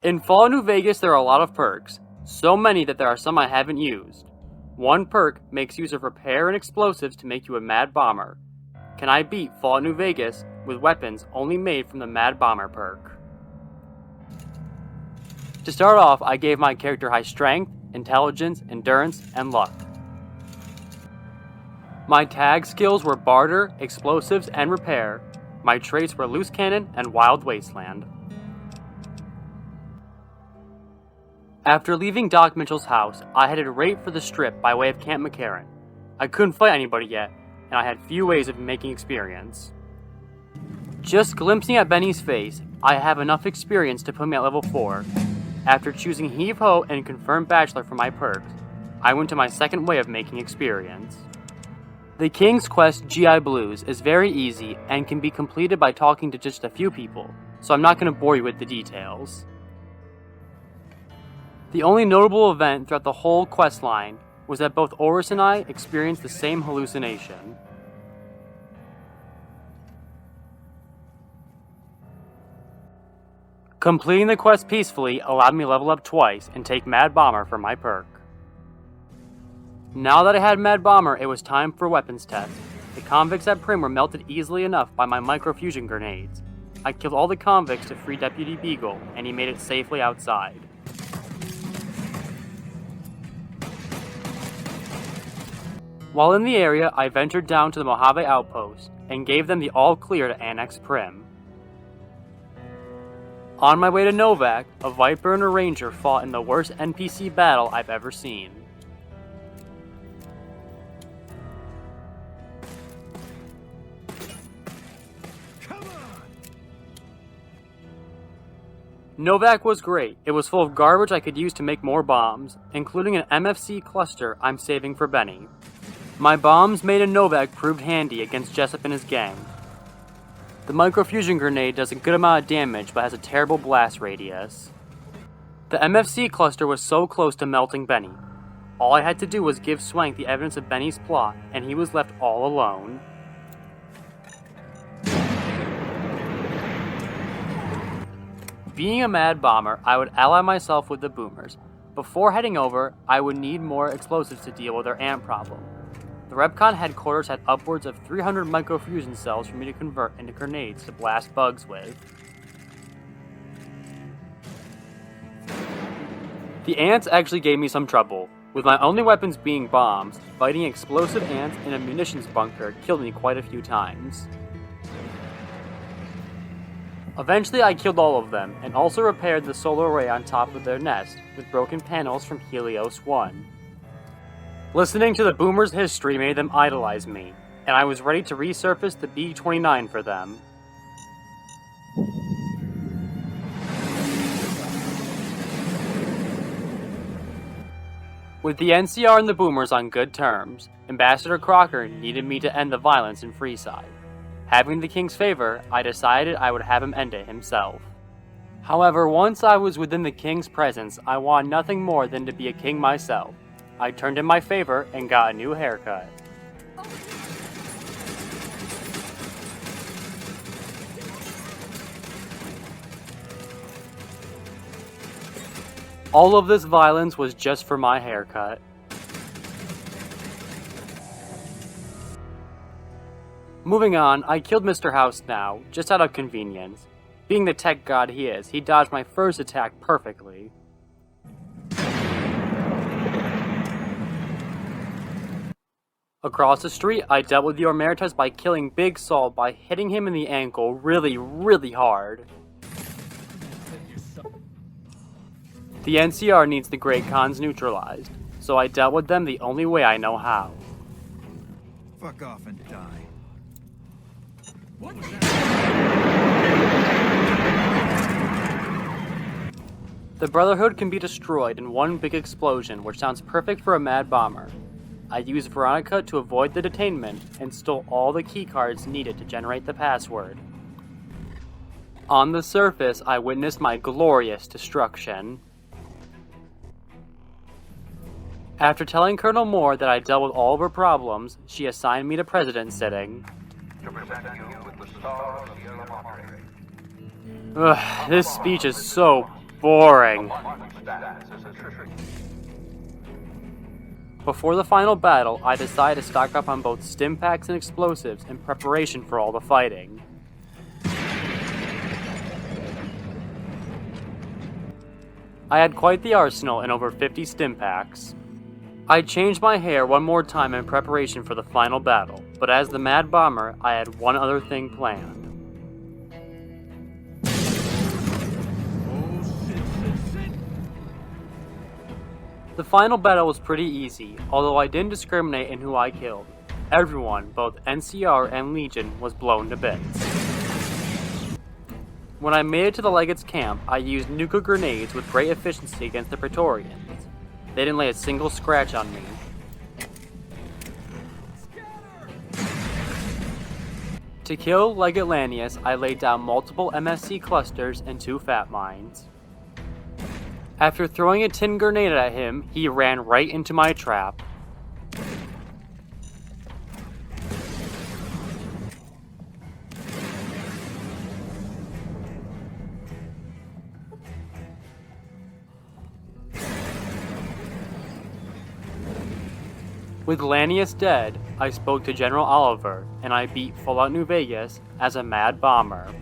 In Fallout New Vegas, there are a lot of perks, so many that there are some I haven't used. One perk makes use of repair and explosives to make you a Mad Bomber. Can I beat Fallout New Vegas with weapons only made from the Mad Bomber perk? To start off, I gave my character high strength, intelligence, endurance, and luck. My tag skills were barter, explosives, and repair. My traits were loose cannon and wild wasteland. After leaving Doc Mitchell's house, I headed right for the Strip by way of Camp McCarran. I couldn't fight anybody yet, and I had few ways of making experience. Just glimpsing at Benny's face, I have enough experience to put me at level 4. After choosing Heave Ho and Confirmed Bachelor for my perks, I went to my second way of making experience. The King's Quest GI Blues is very easy and can be completed by talking to just a few people, so I'm not going to bore you with the details. The only notable event throughout the whole quest line was that both Oris and I experienced the same hallucination. Completing the quest peacefully allowed me to level up twice and take Mad Bomber for my perk. Now that I had Mad Bomber, it was time for a weapons test. The convicts at Prim were melted easily enough by my microfusion grenades. I killed all the convicts to free Deputy Beagle, and he made it safely outside. While in the area, I ventured down to the Mojave Outpost and gave them the all clear to annex Prim. On my way to Novak, a Viper and a Ranger fought in the worst NPC battle I've ever seen. Novak was great. It was full of garbage I could use to make more bombs, including an MFC cluster I'm saving for Benny. My bombs made in Novak proved handy against Jessup and his gang. The microfusion grenade does a good amount of damage but has a terrible blast radius. The MFC cluster was so close to melting Benny. All I had to do was give Swank the evidence of Benny's plot, and he was left all alone. Being a Mad Bomber, I would ally myself with the Boomers. Before heading over, I would need more explosives to deal with their ant problem. The Repcon headquarters had upwards of 300 microfusion cells for me to convert into grenades to blast bugs with. The ants actually gave me some trouble. With my only weapons being bombs, fighting explosive ants in a munitions bunker killed me quite a few times. Eventually I killed all of them, and also repaired the solar array on top of their nest with broken panels from Helios 1. Listening to the Boomers' history made them idolize me, and I was ready to resurface the B-29 for them. With the NCR and the Boomers on good terms, Ambassador Crocker needed me to end the violence in Freeside. Having the King's favor, I decided I would have him end it himself. However, once I was within the King's presence, I wanted nothing more than to be a king myself. I turned in my favor and got a new haircut. All of this violence was just for my haircut. Moving on, I killed Mr. House now, just out of convenience. Being the tech god he is, he dodged my first attack perfectly. Across the street, I dealt with the Omertas by killing Big Saul by hitting him in the ankle really hard. The NCR needs the Great Khans neutralized, so I dealt with them the only way I know how. Fuck off and die. The Brotherhood can be destroyed in one big explosion, which sounds perfect for a Mad Bomber. I used Veronica to avoid the detainment and stole all the keycards needed to generate the password. On the surface, I witnessed my glorious destruction. After telling Colonel Moore that I dealt with all of her problems, she assigned me to President sitting. To present you with the Star of Sierra Madre. Ugh, this speech is so boring. Before the final battle, I decided to stock up on both stim packs and explosives in preparation for all the fighting. I had quite the arsenal and over 50 stim packs. I changed my hair one more time in preparation for the final battle, but as the Mad Bomber, I had one other thing planned. The final battle was pretty easy, although I didn't discriminate in who I killed. Everyone, both NCR and Legion, was blown to bits. When I made it to the Legates camp, I used nuka grenades with great efficiency against the Praetorians. They didn't lay a single scratch on me. To kill Legate Lanius, I laid down multiple MSC clusters and 2 fat mines. After throwing a tin grenade at him, he ran right into my trap. With Lanius dead, I spoke to General Oliver, and I beat Fallout New Vegas as a Mad Bomber.